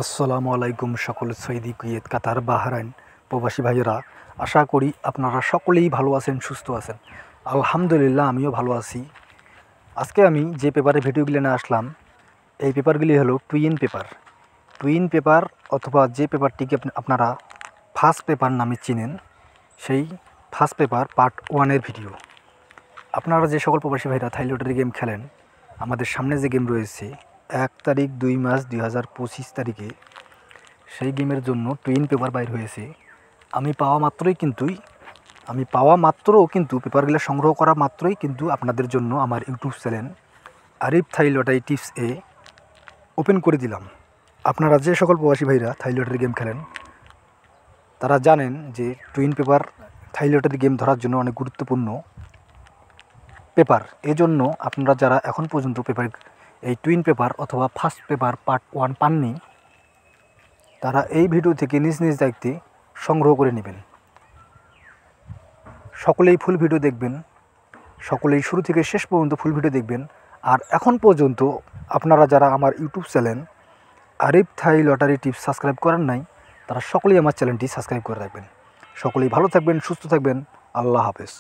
আসসালামু আলাইকুম সকল সৌদি, কুয়েত, কাতার, বাহরাইন প্রবাসী ভাইয়েরা, আশা করি আপনারা সকলেই ভালো আছেন, সুস্থ আছেন। আলহামদুলিল্লাহ, আমিও ভালো আছি। আজকে আমি যে পেপারে ভিডিওগুলি নিয়ে আসলাম, এই পেপারগুলি হলো টুইন পেপার অথবা যে পেপারটিকে আপনারা ফার্স্ট পেপার নামে চিনেন, সেই ফার্স্ট পেপার পার্ট 1-এর ভিডিও। আপনারা যে সকল প্রবাসী ভাইরা থাই লটারি গেম খেলেন, আমাদের সামনে যে গেম রয়েছে 1 তারিখ 2 মাস 2025 তারিখে, সেই গেমের জন্য টুইন পেপার বাইর হয়েছে। আমি পাওয়া মাত্র কিন্তু পেপারগুলো সংগ্রহ করা মাত্রই কিন্তু আপনাদের জন্য আমার ইউটিউব চ্যানেল আরিফ থাই লটারি টিপস ওপেন করে দিলাম। আপনারা যে সকল প্রবাসী ভাইরা থাই লটারি গেম খেলেন, তারা জানেন যে টুইন পেপার থাই লটারি গেম ধরার জন্য অনেক গুরুত্বপূর্ণ পেপার। এজন্য আপনারা যারা এখন পর্যন্ত এই টুইন পেপার অথবা ফার্স্ট পেপার পার্ট 1 পাননি, তারা এই ভিডিও থেকে নিজ নিজ দায়িত্বে সংগ্রহ করে নেবেন। সকলেই ফুল ভিডিও দেখবেন, সকলেই শুরু থেকে শেষ পর্যন্ত ফুল ভিডিও দেখবেন। আর এখন পর্যন্ত আপনারা যারা আমার ইউটিউব চ্যানেল আরিফ থাই লটারি টিপস সাবস্ক্রাইব করেন নাই, তারা সকলেই আমার চ্যানেলটি সাবস্ক্রাইব করে রাখবেন। সকলেই ভালো থাকবেন, সুস্থ থাকবেন। আল্লাহ হাফেজ।